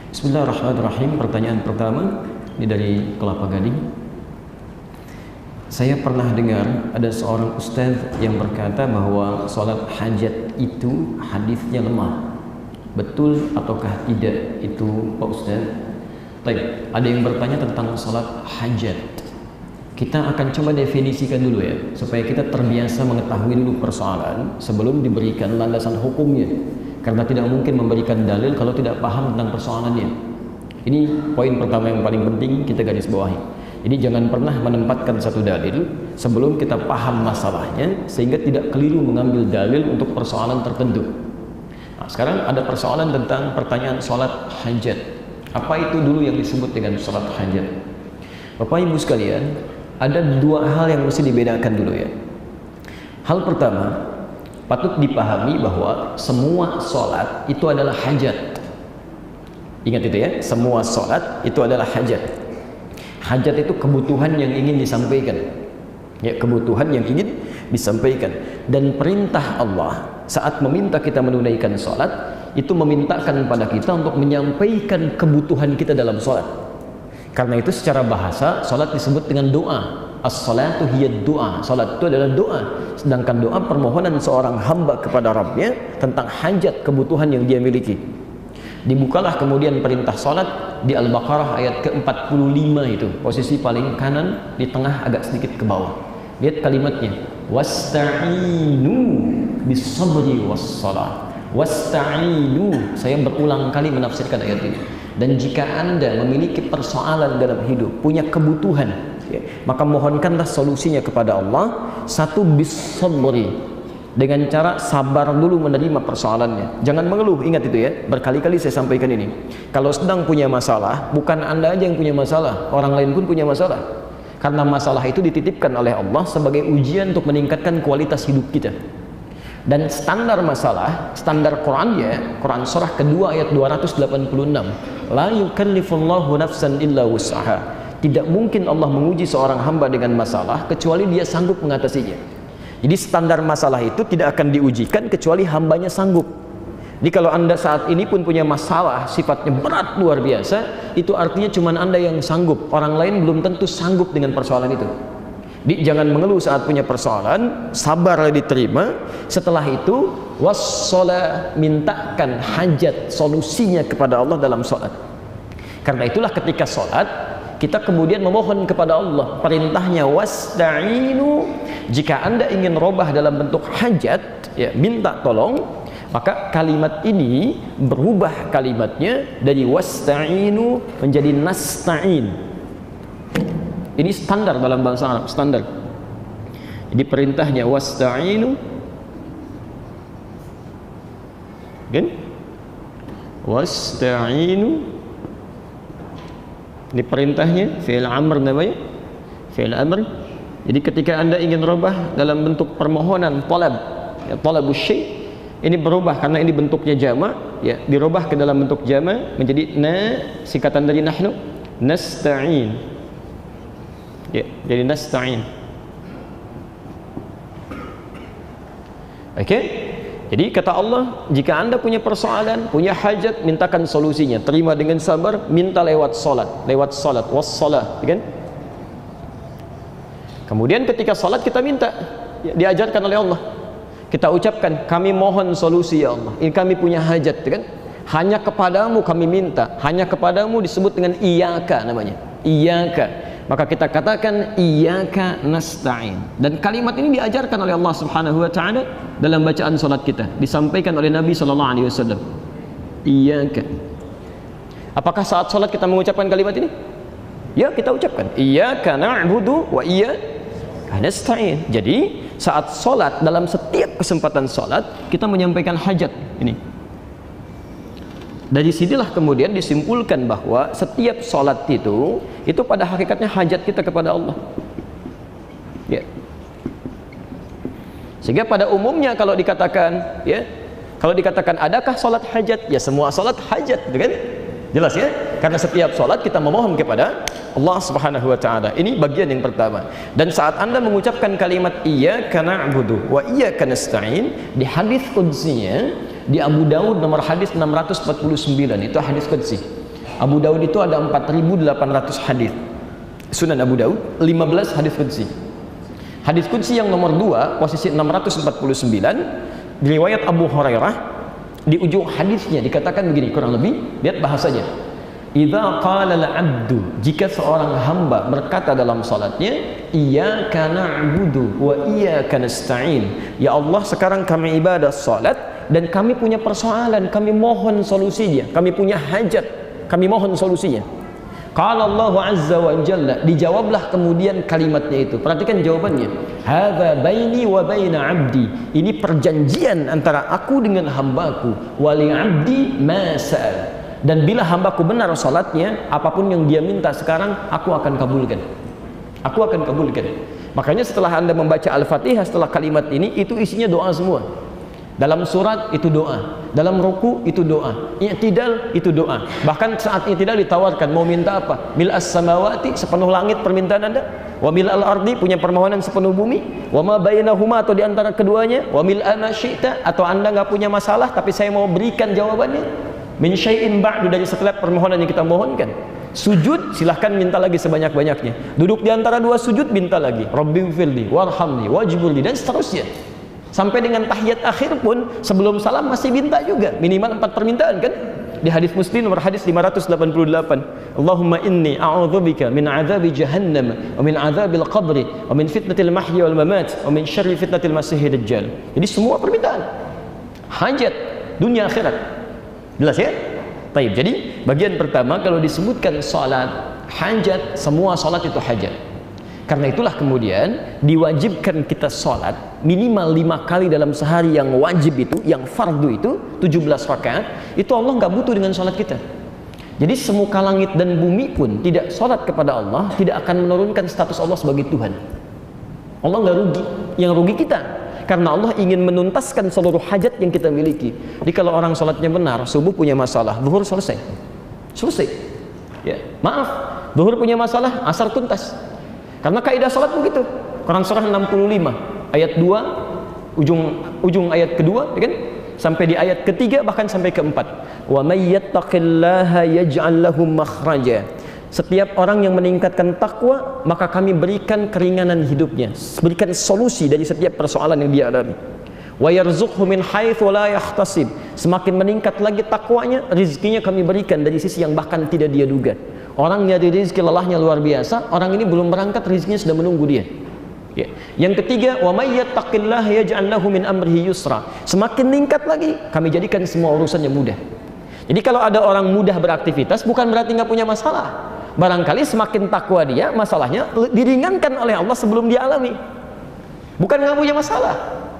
Bismillahirrahmanirrahim. Pertanyaan pertama ini dari Kelapa Gading. Saya pernah dengar ada seorang ustaz yang berkata bahwa sholat hajat itu hadisnya lemah. Betul ataukah tidak itu Pak Ustaz? Baik, ada yang bertanya tentang sholat hajat. Kita akan coba definisikan dulu ya, supaya kita terbiasa mengetahui dulu persoalan sebelum diberikan landasan hukumnya. Karena tidak mungkin memberikan dalil kalau tidak paham tentang persoalannya. Ini poin pertama yang paling penting kita garis bawahi. Jadi jangan pernah menempatkan satu dalil sebelum kita paham masalahnya, sehingga tidak keliru mengambil dalil untuk persoalan tertentu. Nah, sekarang ada persoalan tentang pertanyaan sholat hajat. Apa itu dulu yang disebut dengan sholat hajat? Bapak Ibu sekalian, ada dua hal yang mesti dibedakan dulu ya. Hal pertama, patut dipahami bahwa semua sholat itu adalah hajat. Ingat itu ya, semua sholat itu adalah hajat. Hajat itu kebutuhan yang ingin disampaikan. Ya, kebutuhan yang ingin disampaikan. Dan perintah Allah saat meminta kita menunaikan sholat, itu memintakan pada kita untuk menyampaikan kebutuhan kita dalam sholat. Karena itu secara bahasa, sholat disebut dengan doa. As-salatu hiyad doa. Sholat itu adalah doa. Sedangkan doa permohonan seorang hamba kepada Rabbnya tentang hajat kebutuhan yang dia miliki. Dibukalah kemudian perintah sholat di Al-Baqarah ayat ke-45 itu, posisi paling kanan di tengah agak sedikit ke bawah. Lihat kalimatnya, wasta'inu bis-sabri was-salat. Wasta'inu, saya berulang kali menafsirkan ayat ini. Dan jika Anda memiliki persoalan dalam hidup, punya kebutuhan, ya, maka mohonkanlah solusinya kepada Allah. Satu, bis-sabri, dengan cara sabar dulu menerima persoalannya. Jangan mengeluh, ingat itu ya. Berkali-kali saya sampaikan ini. Kalau sedang punya masalah, bukan Anda aja yang punya masalah, orang lain pun punya masalah. Karena masalah itu dititipkan oleh Allah sebagai ujian untuk meningkatkan kualitas hidup kita. Dan standar masalah, standar Qurannya, Quran surah kedua ayat 286. La yukallifullahu nafsan illa wus'aha. Tidak mungkin Allah menguji seorang hamba dengan masalah kecuali dia sanggup mengatasinya. Jadi standar masalah itu tidak akan diujikan kecuali hambanya sanggup. Jadi kalau Anda saat ini pun punya masalah sifatnya berat luar biasa, itu artinya cuma Anda yang sanggup. Orang lain belum tentu sanggup dengan persoalan itu. Jadi jangan mengeluh saat punya persoalan, sabar diterima. Setelah itu wassalah, mintakan hajat solusinya kepada Allah dalam sholat. Karena itulah ketika sholat kita kemudian memohon kepada Allah. Perintahnya wasta'inu. Jika Anda ingin robah dalam bentuk hajat, ya, minta tolong, maka kalimat ini berubah kalimatnya dari wasta'inu menjadi nasta'in. Ini standar dalam bahasa Arab, standar. Jadi perintahnya wasta'inu, kan? Wasta'inu. Ini perintahnya fi'il amr namanya, fi'il amr. Jadi ketika Anda ingin robah dalam bentuk permohonan talab, ya, talabus syai', ini berubah karena ini bentuknya jama', ya, dirubah ke dalam bentuk jama' menjadi singkatan dari nahnu, nasta'in. Ya, jadi nasta'in. Oke? Jadi kata Allah, jika Anda punya persoalan, punya hajat, mintakan solusinya, terima dengan sabar, minta lewat salat, wassalah, kan? Kemudian ketika salat kita minta, ya, diajarkan oleh Allah. Kita ucapkan, kami mohon solusi ya Allah. Ini kami punya hajat, kan? Hanya kepadamu kami minta, hanya kepadamu disebut dengan iyyaka namanya. Iyyaka. Maka kita katakan iyyaka nasta'in. Dan kalimat ini diajarkan oleh Allah Subhanahu wa taala dalam bacaan salat kita, disampaikan oleh Nabi sallallahu alaihi wasallam. Iyyaka. Apakah saat salat kita mengucapkan kalimat ini? Ya, kita ucapkan iyyaka na'budu wa iyyaka nasta'in. Jadi saat salat, dalam setiap kesempatan salat kita menyampaikan hajat ini. Dari sinilah kemudian disimpulkan bahwa setiap salat itu pada hakikatnya hajat kita kepada Allah. Ya. Sehingga pada umumnya kalau dikatakan, ya, kalau dikatakan adakah salat hajat? Ya, semua salat hajat, gitu kan? Jelas ya? Karena setiap salat kita memohon kepada Allah Subhanahu wa taala. Ini bagian yang pertama. Dan saat Anda mengucapkan kalimat iyyaka na'budu wa iyyaka nasta'in, di hadis qudsinya di Abu Daud nomor hadis 649, itu hadis qudsi. Abu Daud itu ada 4.800 hadis. Sunan Abu Daud 15 hadis qudsi. Hadis qudsi yang nomor 2 posisi 649 riwayat Abu Hurairah. Di ujung hadisnya dikatakan begini, kurang lebih, lihat bahasanya. Idza qala al-'abdu, jika seorang hamba berkata dalam salatnya, iyyaka na'budu wa iyyaka nasta'in. Ya Allah, sekarang kami ibadah salat dan kami punya persoalan, kami mohon solusinya, kami punya hajat, kami mohon solusinya. Qala Allah azza wa jalla, dijawablah kemudian kalimatnya itu. Perhatikan jawabannya. Hadza baini wa baina 'abdi. Ini perjanjian antara aku dengan hambaku. Wa li 'abdi ma sa'al. Dan bila hambaku benar salatnya, apapun yang dia minta sekarang, aku akan kabulkan. Aku akan kabulkan. Makanya setelah Anda membaca Al-Fatihah setelah kalimat ini, itu isinya doa semua. Dalam surat itu doa, dalam ruku itu doa, i'tidal itu doa. Bahkan saat i'tidal ditawarkan mau minta apa? Mil'as samawati, sepenuh langit permintaan Anda, wa mil'al ardi, punya permohonan sepenuh bumi, wa ma bainahuma, atau di antara keduanya, wa mil'a ma syi'ta, atau Anda nggak punya masalah tapi saya mau berikan jawabannya, min syai'in ba'du, dari setiap permohonan yang kita mohonkan. Sujud silahkan minta lagi sebanyak-banyaknya. Duduk di antara dua sujud minta lagi, Rabbighfirli warhamni wajburli, dan seterusnya. Sampai dengan tahiyat akhir pun sebelum salam masih minta juga, minimal 4 permintaan kan? Di hadis Muslim nomor hadis 588, Allahumma inni a'udzubika min azabi jahannam wa min azabil qabri wa min fitnatil mahya wal mamat wa min syarri fitnatil masiihid dajjal. Jadi semua permintaan hajat dunia akhirat. Jelas ya? Baik, jadi bagian pertama kalau disebutkan salat hajat, semua salat itu hajat. Karena itulah kemudian diwajibkan kita sholat minimal 5 kali dalam sehari, yang wajib itu, yang fardu itu 17 rakaat. Itu Allah nggak butuh dengan sholat kita. Jadi semuka langit dan bumi pun tidak sholat kepada Allah, tidak akan menurunkan status Allah sebagai Tuhan. Allah nggak rugi, yang rugi kita. Karena Allah ingin menuntaskan seluruh hajat yang kita miliki. Jadi kalau orang sholatnya benar, subuh punya masalah, zuhur selesai. Selesai. Ya, maaf, zuhur punya masalah, asar tuntas. Karena kaidah salat begitu. Quran surah 65 ayat 2 ujung ayat kedua, ya kan? Sampai di ayat ketiga, bahkan sampai keempat. Wa may yattaqillaha yaj'al lahu makhraja. Setiap orang yang meningkatkan takwa, maka kami berikan keringanan hidupnya, berikan solusi dari setiap persoalan yang dia alami. Wa yarzuqhu min haitsu la yahtasib. Semakin meningkat lagi takwanya, rezekinya kami berikan dari sisi yang bahkan tidak dia duga. Orang nyari rezeki lelahnya luar biasa, orang ini belum berangkat rezekinya sudah menunggu dia. Ya. Yang ketiga, wa may yattaqillaha yaj'al lahu min amrihi yusra. Semakin meningkat lagi, kami jadikan semua urusannya mudah. Jadi kalau ada orang mudah beraktivitas, bukan berarti nggak punya masalah. Barangkali semakin takwa dia, masalahnya diringankan oleh Allah sebelum dia alami. Bukan nggak punya masalah,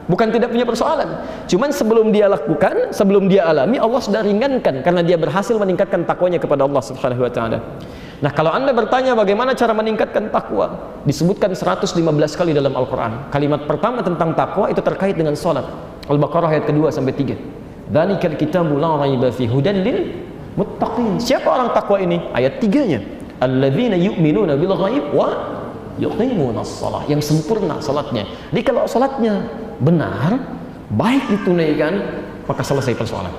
bukan tidak punya persoalan. Cuman sebelum dia lakukan, sebelum dia alami, Allah sudah ringankan karena dia berhasil meningkatkan takwanya kepada Allah Subhanahu wa taala. Nah, kalau Anda bertanya bagaimana cara meningkatkan takwa, disebutkan 115 kali dalam Al-Qur'an. Kalimat pertama tentang takwa itu terkait dengan salat. Al-Baqarah ayat kedua sampai 3. Dzalikal kitabu la raiba fihi hudan lil muttaqin. Siapa orang takwa ini? Ayat 3-nya. Alladzina yu'minuna bil ghaib wa yuqimunas shalah, yang sempurna salatnya. Jadi kalau salatnya benar, baik ditunaikan, maka selesai persoalan.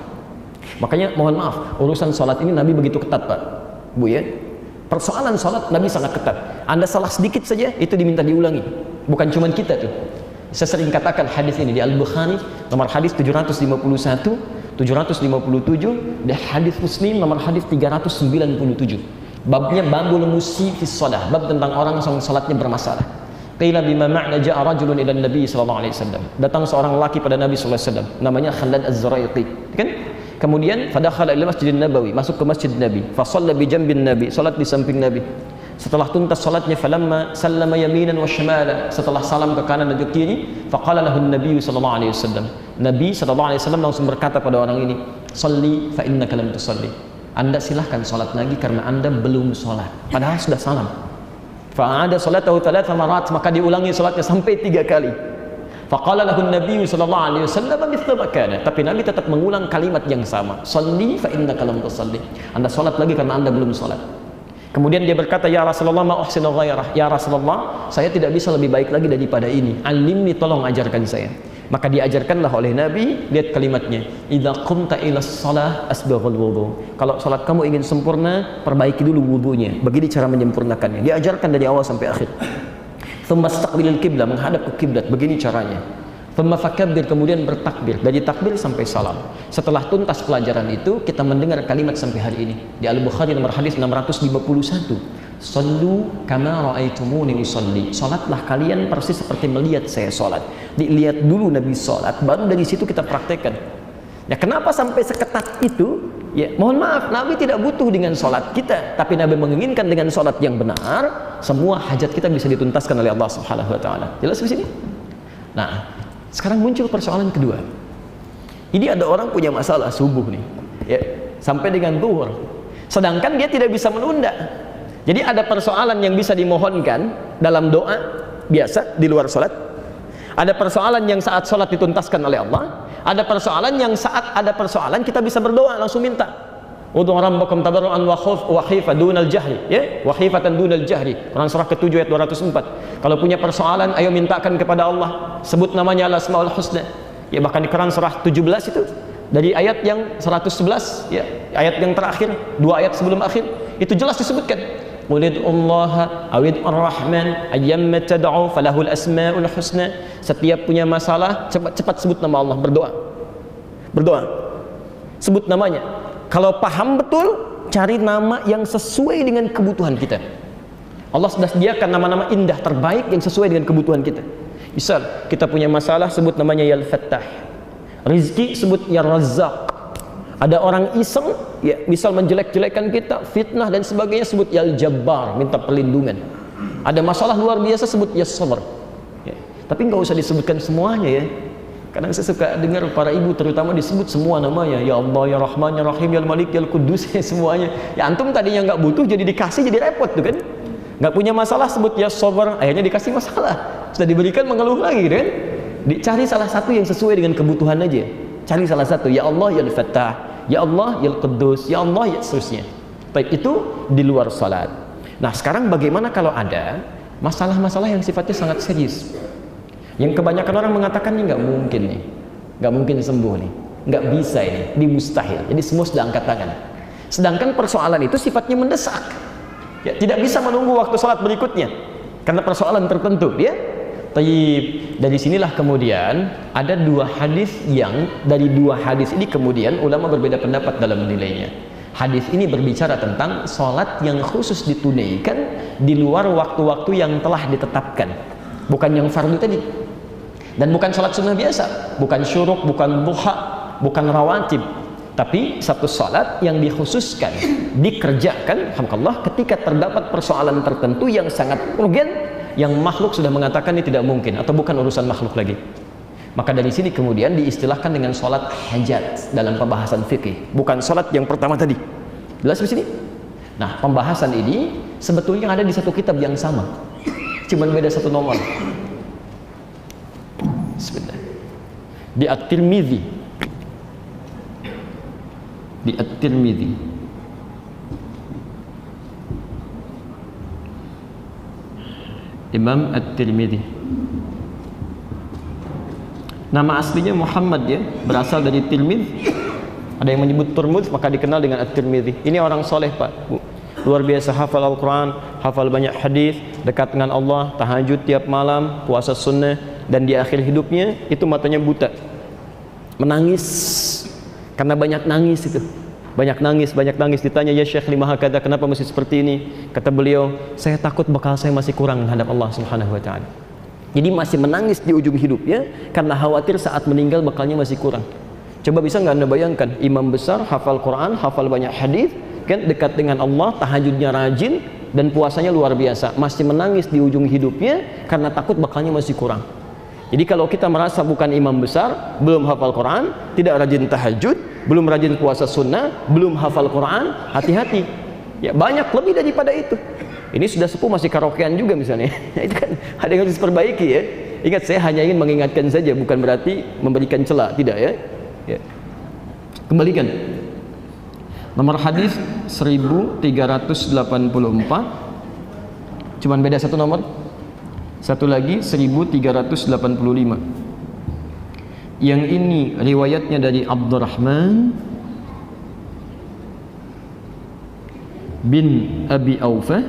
Makanya mohon maaf, urusan salat ini Nabi begitu ketat, Pak, Bu ya. Persoalan salat Nabi sangat ketat. Anda salah sedikit saja itu diminta diulangi. Bukan cuma kita tuh. Saya sering katakan hadis ini di Al-Bukhari nomor hadis 751, 757, dan hadis Muslim nomor hadis 397. Babnya babul musyi fi shalah, bab tentang orang yang salatnya bermasalah. Qila bima ma'na ja'a rajulun ila Nabi sallallahu alaihi wasallam. Datang seorang lelaki pada Nabi sallallahu alaihi wasallam, namanya Khalad Az-Zuraiqi, kan? Kemudian fadakhala ila Masjidin Nabawi, masuk ke Masjid Nabi, fa shalla bi jambin Nabi, salat di samping Nabi. Setelah tuntas salatnya, falamma sallama yaminan wa shimala, setelah salam ke kanan dan ke kiri, faqala lahu Nabi sallallahu alaihi wasallam. Nabi sallallahu alaihi wasallam langsung berkata pada orang ini, "Shalli fa innaka lam tusalli." Anda silahkan salat lagi karena Anda belum salat. Padahal sudah salam. Fa'ada salatahu 3 marat, maka diulangi salatnya sampai 3 kali. Faqala lahu Nabi sallallahu alaihi wasallam mithla ma kana. Tapi Nabi tetap mengulang kalimat yang sama. Shalli fa innaka lam tusalli. Anda salat lagi karena Anda belum salat. Kemudian dia berkata, "Ya Rasulullah, ma uhsinu ghairah." Ya Rasulullah, saya tidak bisa lebih baik lagi daripada ini. Alimni, tolong ajarkan saya. Maka diajarkanlah oleh Nabi, lihat kalimatnya, idza qumta ila shalah asbaghul wudu. Kalau salat kamu ingin sempurna, perbaiki dulu wudunya. Begini cara menyempurnakannya. Diajarkan dari awal sampai akhir. Tsumma istaqbilil qiblah, menghadap ke kiblat. Begini caranya. Tsumma fakabbir, kemudian bertakbir. Dari takbir sampai salam. Setelah tuntas pelajaran itu, kita mendengar kalimat sampai hari ini. Di Al-Bukhari nomor hadis 651. Sallu kama ra'aitumuni usolli. Salatlah kalian persis seperti melihat saya salat. Dilihat dulu Nabi salat, baru dari situ kita praktekkan. Ya, kenapa sampai seketat itu? Ya, mohon maaf, Nabi tidak butuh dengan salat kita, tapi Nabi menginginkan dengan salat yang benar, semua hajat kita bisa dituntaskan oleh Allah Subhanahu wa taala. Jelas di sini? Nah, sekarang muncul persoalan kedua. Ini ada orang punya masalah subuh nih, ya, sampai dengan zuhur. Sedangkan dia tidak bisa menunda. Jadi ada persoalan yang bisa dimohonkan dalam doa biasa di luar sholat. Ada persoalan yang saat sholat dituntaskan oleh Allah. Ada persoalan yang saat ada persoalan kita bisa berdoa langsung minta. Ud'u rabbakum tadarruan wa khifatan dunal jahri, ya, wa khifatan dunal jahri. Quran surah ke-7 ayat 204. Kalau punya persoalan, ayo mintakan kepada Allah. Sebut namanya Al-Asmaul Husna. Ya, bahkan di Quran surah 17 itu dari ayat yang 111, ya, ayat yang terakhir, 2 ayat sebelum akhir, itu jelas disebutkan. Qulid'ullaha awid ar-Rahman ayyamma tad'u falahul asmaul husna. Setiap punya masalah, cepat-cepat sebut nama Allah, berdoa. Berdoa. Sebut namanya. Kalau paham betul, cari nama yang sesuai dengan kebutuhan kita. Allah sudah sediakan nama-nama indah terbaik yang sesuai dengan kebutuhan kita. Misal, kita punya masalah, sebut namanya Ya Al-Fattah. Rizki, sebut Ya Razzaq. Ada orang iseng, ya, misal menjelek-jelekan kita, fitnah dan sebagainya, sebut Ya Al-Jabbar, minta perlindungan. Ada masalah luar biasa, sebut Ya Sabr. Ya. Tapi nggak usah disebutkan semuanya, ya. Kadang saya suka dengar para ibu terutama disebut semua namanya, Ya Allah, Ya Rahman, Ya Rahim, Ya Malik, Ya Qudus, ya, semuanya. Ya antum tadinya nggak butuh, jadi dikasih, jadi repot tuh kan. Nggak punya masalah, sebut Ya Sabr, akhirnya dikasih masalah. Sudah diberikan, mengeluh lagi kan. Dicari salah satu yang sesuai dengan kebutuhan aja. Cari salah satu, Ya Allah, Ya Al-Fattah, Ya Allah, Ya Al-Quddus, Ya Allah, ya seterusnya. Baik, itu di luar salat. Nah, sekarang bagaimana kalau ada masalah-masalah yang sifatnya sangat serius, yang kebanyakan orang mengatakan ini nggak mungkin nih, nggak mungkin sembuh nih, nggak bisa ini mustahil. Jadi semua sudah angkat tangan. Sedangkan persoalan itu sifatnya mendesak, ya, tidak bisa menunggu waktu salat berikutnya karena persoalan tertentu, ya. Tayyib. Dari sinilah kemudian ada dua hadis yang dari dua hadis ini kemudian ulama berbeda pendapat dalam menilainya. Hadis ini berbicara tentang sholat yang khusus ditunaikan di luar waktu-waktu yang telah ditetapkan, bukan yang fardu tadi, dan bukan sholat sunnah biasa, bukan syuruk, bukan duha, bukan rawatib, tapi satu sholat yang dikhususkan dikerjakan, alhamdulillah, ketika terdapat persoalan tertentu yang sangat urgen, yang makhluk sudah mengatakan ini tidak mungkin atau bukan urusan makhluk lagi. Maka dari sini kemudian diistilahkan dengan sholat hajat dalam pembahasan fikih, bukan sholat yang pertama tadi. Jelas di sini? Nah, pembahasan ini sebetulnya ada di satu kitab yang sama, cuman beda satu nomor. Sebentar. Di At-Tirmidzi. Di At-Tirmidzi. Imam At-Tirmidzi. Nama aslinya Muhammad, ya, berasal dari Tirmidz. Ada yang menyebut Turmudz, maka dikenal dengan At-Tirmidzi. Ini orang soleh, Pak, Bu. Luar biasa, hafal Al-Quran, hafal banyak hadis, dekat dengan Allah, tahajud tiap malam, puasa sunnah, dan di akhir hidupnya itu matanya buta, menangis karena banyak nangis itu. Banyak nangis. Ditanya, ya Syekh, lima hakada, kenapa masih seperti ini? Kata beliau, saya takut bakal saya masih kurang menghadap Allah Subhanahu wa ta'ala. Jadi masih menangis di ujung hidupnya karena khawatir saat meninggal bakalnya masih kurang. Coba bisa nggak Anda bayangkan, imam besar, hafal Quran, hafal banyak hadis, kan, dekat dengan Allah, tahajudnya rajin, dan puasanya luar biasa, masih menangis di ujung hidupnya karena takut bakalnya masih kurang. Jadi kalau kita merasa bukan imam besar, belum hafal Quran, tidak rajin tahajud, belum rajin puasa sunnah, belum hafal Quran, hati-hati. Ya, banyak lebih daripada itu. Ini sudah sepuh masih karaokean juga misalnya. Itu kan ada yang harus diperbaiki, ya. Ingat, saya hanya ingin mengingatkan saja, bukan berarti memberikan celah, tidak, ya. Ya. Kembalikan. Nomor hadis 1384. Cuman beda satu nomor. Satu lagi 1385. Yang ini riwayatnya dari Abdurrahman bin Abi Aufa.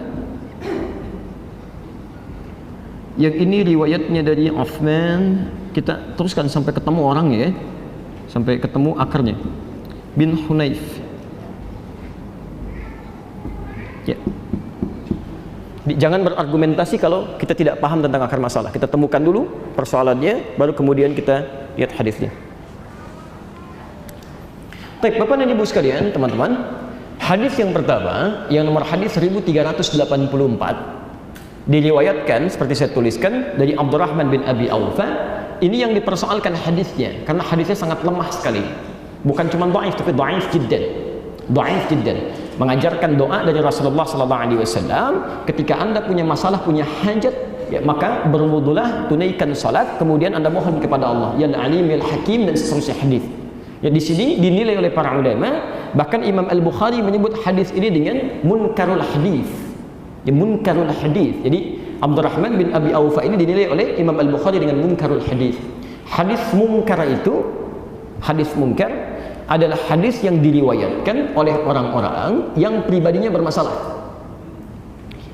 Yang ini riwayatnya dari Uthman. Kita teruskan sampai ketemu orangnya ya, sampai ketemu akarnya. Bin Hunayf ya. Jangan berargumentasi kalau kita tidak paham tentang akar masalah. Kita temukan dulu persoalannya, baru kemudian kita lihat hadisnya. Baik, Bapak dan Ibu sekalian, teman-teman, hadis yang pertama, yang nomor hadis 1384, diriwayatkan seperti saya tuliskan dari Abdurrahman bin Abi Aufa. Ini yang dipersoalkan hadisnya, karena hadisnya sangat lemah sekali. Bukan cuma dhaif, tapi dhaif jiddan. Dhaif jiddan. Mengajarkan doa dari Rasulullah SAW, ketika Anda punya masalah, punya hajat, ya, maka berwudulah, tunaikan salat, kemudian Anda mohon kepada Allah, ya Alim, ya Hakim, dan seterusnya hadis. Ya, di sini dinilai oleh para ulama, bahkan Imam Al-Bukhari menyebut hadis ini dengan munkarul hadis. Ya, munkarul hadis. Jadi Abdurrahman bin Abi Aufa ini dinilai oleh Imam Al-Bukhari dengan munkarul hadis. Hadis munkar itu, hadis munkar adalah hadis yang diriwayatkan oleh orang-orang yang pribadinya bermasalah.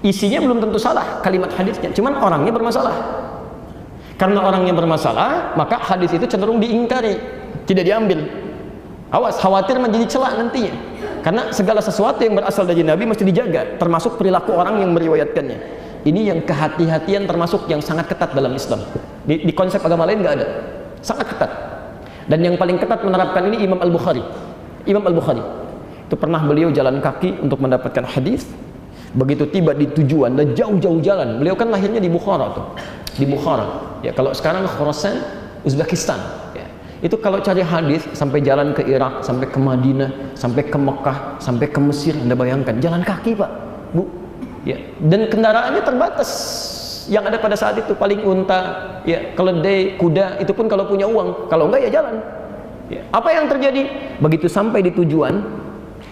Isinya belum tentu salah kalimat hadisnya, cuman orangnya bermasalah. Karena orangnya bermasalah, maka hadis itu cenderung diingkari, tidak diambil. Awas, khawatir menjadi celak nantinya. Karena segala sesuatu yang berasal dari Nabi mesti dijaga, termasuk perilaku orang yang meriwayatkannya. Ini yang kehati-hatian termasuk yang sangat ketat dalam Islam. Di konsep agama lain nggak ada, sangat ketat. Dan yang paling ketat menerapkan ini Imam Al-Bukhari. Imam Al-Bukhari itu pernah beliau jalan kaki untuk mendapatkan hadis. Begitu tiba di tujuan dan jauh-jauh jalan, beliau kan lahirnya di Bukhara tuh, di Bukhara. Ya, kalau sekarang Khorasan, Uzbekistan. Ya. Itu kalau cari hadis sampai jalan ke Irak, sampai ke Madinah, sampai ke Mekah, sampai ke Mesir. Anda bayangkan, jalan kaki Pak, Bu. Ya. Dan kendaraannya terbatas. Yang ada pada saat itu paling unta, ya, keledai, kuda, itu pun kalau punya uang. Kalau enggak ya jalan. Ya. Apa yang terjadi? Begitu sampai di tujuan,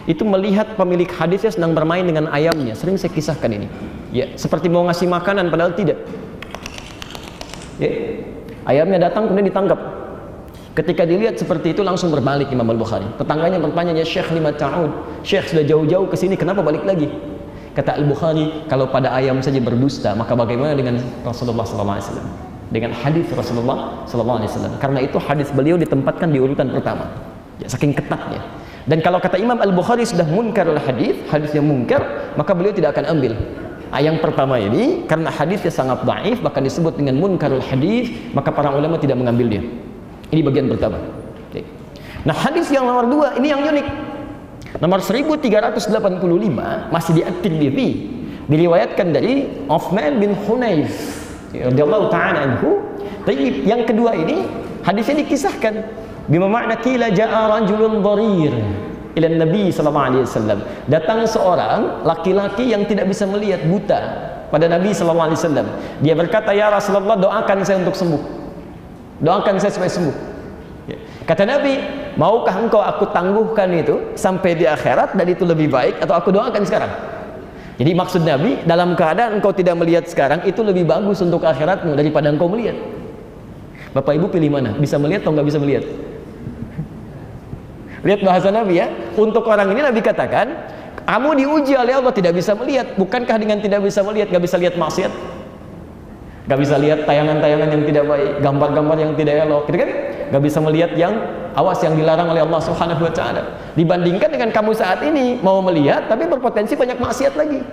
itu melihat pemilik hadisnya sedang bermain dengan ayamnya. Sering saya kisahkan ini. Ya, seperti mau ngasih makanan padahal tidak. Ya. Ayamnya datang kemudian ditangkap. Ketika dilihat seperti itu langsung berbalik Imam Al-Bukhari. Tetangganya bertanya, "Ya Syekh, lima ta'ud? Syekh, sudah jauh-jauh ke sini, kenapa balik lagi?" Kata Al-Bukhari, kalau pada ayam saja berdusta, maka bagaimana dengan Rasulullah SAW? Dengan hadis Rasulullah SAW. Karena itu hadis beliau ditempatkan di urutan pertama. Ya, saking ketatnya. Dan kalau kata Imam Al-Bukhari sudah munkarul hadis, hadis yang munkar, maka beliau tidak akan ambil. Yang pertama ini, karena hadisnya sangat dhaif, bahkan disebut dengan munkarul hadis, maka para ulama tidak mengambil dia. Ini bagian pertama. Nah, hadis yang nomor dua, ini yang unik. Nomor 1385 masih di At-Tirmidzi, diriwayatkan dari Uthman bin Hunayf radhiyallahu ta'ala anhu. Tapi yang kedua ini hadisnya dikisahkan bima makna qila ja'a rajulun dharir ila Nabi sallallahu alaihi wasallam. Datang seorang laki-laki yang tidak bisa melihat, buta, pada Nabi sallallahu alaihi wasallam. Dia berkata, "Ya Rasulullah, doakan saya untuk sembuh. Doakan saya supaya sembuh." Ya. Kata Nabi, "Maukah engkau aku tangguhkan itu sampai di akhirat dan itu lebih baik, atau aku doakan sekarang?" Jadi maksud Nabi, dalam keadaan engkau tidak melihat sekarang, itu lebih bagus untuk akhiratmu daripada engkau melihat. Bapak Ibu pilih mana? Bisa melihat atau nggak bisa melihat? Lihat bahasa Nabi ya. Untuk orang ini Nabi katakan, kamu diuji oleh Allah tidak bisa melihat. Bukankah dengan tidak bisa melihat, nggak bisa lihat maksiat? Nggak bisa lihat tayangan-tayangan yang tidak baik, gambar-gambar yang tidak elok, gitu kan? Nggak bisa melihat yang awas, yang dilarang oleh Allah Subhanahu wa Ta'ala. Dibandingkan dengan kamu saat ini mau melihat tapi berpotensi banyak maksiat lagi.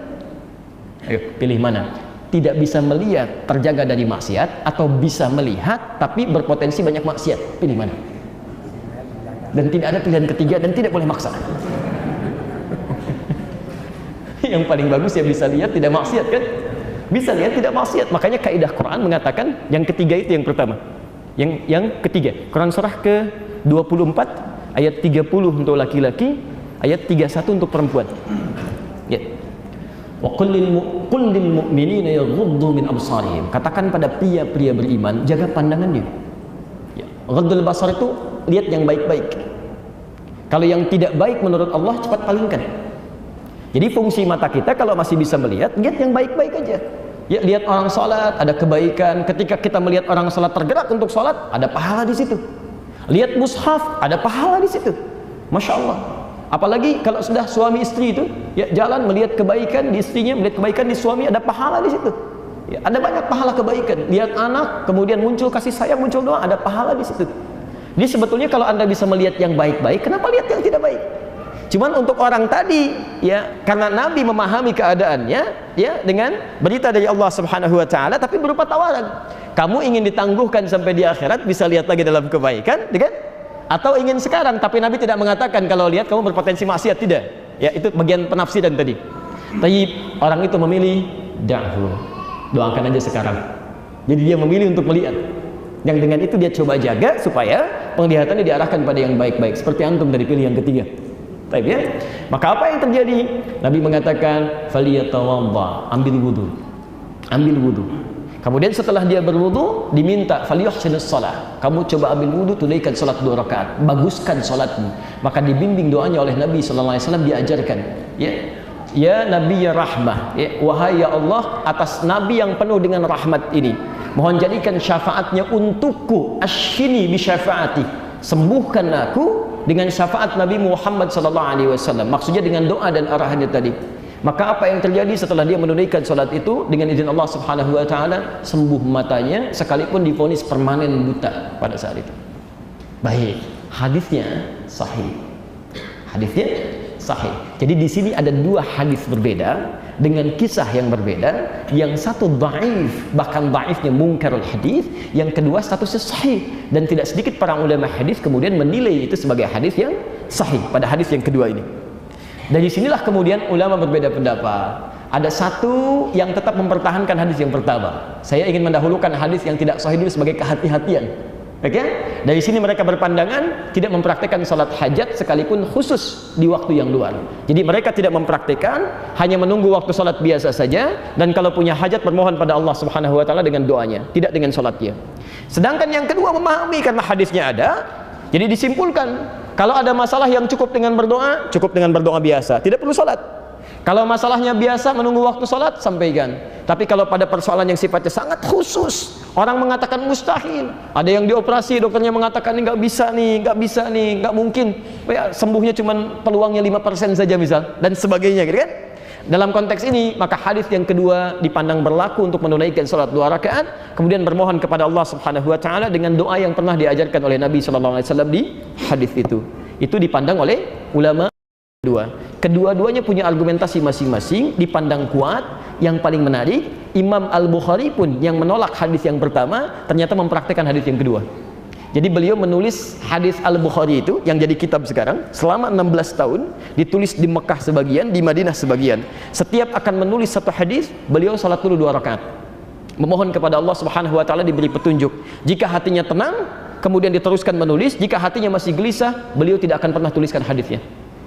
Ayo pilih mana? Tidak bisa melihat terjaga dari maksiat, atau bisa melihat tapi berpotensi banyak maksiat? Pilih mana? Dan tidak ada pilihan ketiga dan tidak boleh maksa. Yang paling bagus ya bisa lihat tidak maksiat kan? Bisa lihat tidak maksiat. Makanya kaidah Quran mengatakan yang ketiga itu yang pertama. Yang ketiga, Quran surah ke-24 ayat 30 untuk laki-laki, ayat 31 untuk perempuan. Ya. Wa qul lil mu'minina yaghuddu min absarihim. Katakan pada pria-pria beriman, jaga pandangannya. Ya. Ghaddul basar itu lihat yang baik-baik. Kalau yang tidak baik menurut Allah cepat palingkan. Jadi fungsi mata kita kalau masih bisa melihat, lihat yang baik-baik aja. Ya, lihat orang sholat, ada kebaikan. Ketika kita melihat orang sholat tergerak untuk sholat, ada pahala di situ. Lihat mushaf, ada pahala di situ. Masya Allah. Apalagi kalau sudah suami istri itu, ya jalan melihat kebaikan di istrinya, melihat kebaikan di suami, ada pahala di situ. Ya, ada banyak pahala kebaikan. Lihat anak, kemudian muncul kasih sayang, muncul doa, ada pahala di situ. Jadi sebetulnya kalau Anda bisa melihat yang baik-baik, kenapa lihat yang tidak baik? Cuman untuk orang tadi, ya, karena Nabi memahami keadaannya, ya, dengan berita dari Allah Subhanahu wa taala, tapi berupa tawaran. Kamu ingin ditangguhkan sampai di akhirat, bisa lihat lagi dalam kebaikan, kan? Atau ingin sekarang, tapi Nabi tidak mengatakan kalau lihat kamu berpotensi maksiat, tidak. Ya, itu bagian penafsiran tadi. Tapi orang itu memilih da'hu. Doakan aja sekarang. Jadi dia memilih untuk melihat. Yang dengan itu dia coba jaga supaya penglihatannya diarahkan pada yang baik-baik. Seperti antum dari pilih yang ketiga. Baik, ya. Maka apa yang terjadi? Nabi mengatakan, "Faliyatawadda", ambil wudu. Ambil wudu. Kemudian setelah dia berwudu, diminta falyuhsinus shalah. Kamu coba ambil wudu, tunaikan salat 2 rakaat. Baguskan salatmu. Maka dibimbing doanya oleh Nabi sallallahu alaihi wasallam, diajarkan, ya. Ya Nabi ya rahmah, ya, wahai ya Allah, atas Nabi yang penuh dengan rahmat ini, mohon jadikan syafaatnya untukku, ashfini bi syafaati, sembuhkan aku dengan syafaat Nabi Muhammad sallallahu alaihi wasallam. Maksudnya dengan doa dan arahannya tadi. Maka apa yang terjadi setelah dia menunaikan salat itu, dengan izin Allah Subhanahu wa taala, sembuh matanya, sekalipun divonis permanen buta pada saat itu. Baik, hadisnya sahih. Hadisnya sahih. Jadi di sini ada 2 hadis berbeda dengan kisah yang berbeda. Yang satu dhaif, bahkan dhaifnya munkarul hadis, yang kedua statusnya sahih, dan tidak sedikit para ulama hadis kemudian menilai itu sebagai hadis yang sahih pada hadis yang kedua ini. Dari sinilah kemudian ulama berbeda pendapat. Ada satu yang tetap mempertahankan hadis yang pertama. Saya ingin mendahulukan hadis yang tidak sahih dulu sebagai kehati-hatian. Oke? Dari sini mereka berpandangan tidak mempraktikkan salat hajat sekalipun khusus di waktu yang luar. Jadi mereka tidak mempraktikkan, hanya menunggu waktu salat biasa saja, dan kalau punya hajat bermohon pada Allah Subhanahu wa taala dengan doanya, tidak dengan salatnya. Sedangkan yang kedua memahami karena hadisnya ada, jadi disimpulkan kalau ada masalah yang cukup dengan berdoa biasa, tidak perlu salat. Kalau masalahnya biasa menunggu waktu salat, sampaikan. Tapi kalau pada persoalan yang sifatnya sangat khusus, orang mengatakan mustahil, ada yang dioperasi, dokternya mengatakan ini nggak bisa nih, nggak mungkin, ya, sembuhnya cuma peluangnya 5% saja misal, dan sebagainya, gitu kan? Dalam konteks ini, maka hadis yang kedua dipandang berlaku untuk menunaikan salat 2 rakaat, kemudian bermohon kepada Allah Subhanahu wa taala dengan doa yang pernah diajarkan oleh Nabi sallallahu alaihi wasallam di hadis itu. Itu dipandang oleh ulama kedua-duanya punya argumentasi masing-masing, dipandang kuat. Yang paling menarik, Imam Al-Bukhari pun yang menolak hadis yang pertama ternyata mempraktikkan hadis yang kedua. Jadi beliau menulis hadis Al-Bukhari itu yang jadi kitab sekarang selama 16 tahun, ditulis di Mekah sebagian, di Madinah sebagian. Setiap akan menulis satu hadis, beliau salat dulu 2 rakaat, memohon kepada Allah Subhanahu wa taala diberi petunjuk. Jika hatinya tenang, kemudian diteruskan menulis. Jika hatinya masih gelisah, beliau tidak akan pernah tuliskan hadisnya.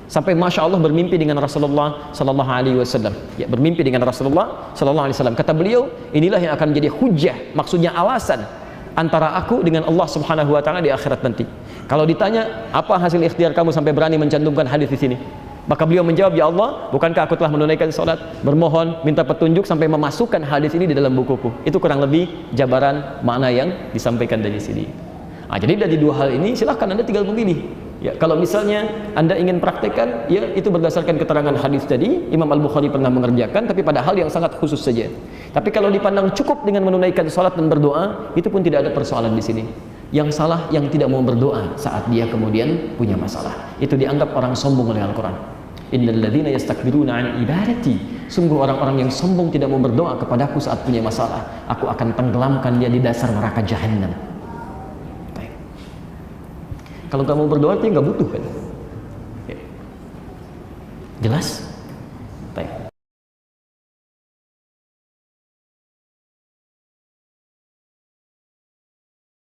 Sampai Masya Allah bermimpi dengan Rasulullah Sallallahu Alaihi Wasallam. Ya, bermimpi dengan Rasulullah Sallallahu Alaihi Wasallam. Kata beliau, inilah yang akan menjadi hujjah, maksudnya alasan antara aku dengan Allah Subhanahu Wa Taala di akhirat nanti. Kalau ditanya apa hasil ikhtiar kamu sampai berani mencantumkan hadis di sini, maka beliau menjawab, ya Allah, bukankah aku telah menunaikan salat, bermohon, minta petunjuk sampai memasukkan hadis ini di dalam bukuku. Itu kurang lebih jabaran makna yang disampaikan dari sini. Nah, jadi dari 2 hal ini silahkan Anda tinggal memilih. Ya, kalau misalnya Anda ingin praktekkan, ya itu berdasarkan keterangan hadis tadi, Imam Al-Bukhari pernah mengerjakan, tapi pada hal yang sangat khusus saja. Tapi kalau dipandang cukup dengan menunaikan salat dan berdoa, itu pun tidak ada persoalan di sini. Yang salah yang tidak mau berdoa saat dia kemudian punya masalah. Itu dianggap orang sombong oleh Al-Quran. Innal ladzina yastakbiruna an ibadati, sungguh orang-orang yang sombong tidak mau berdoa kepadaku saat punya masalah, aku akan tenggelamkan dia di dasar neraka jahanam. Kalau kamu berdoa, dia nggak butuh kan?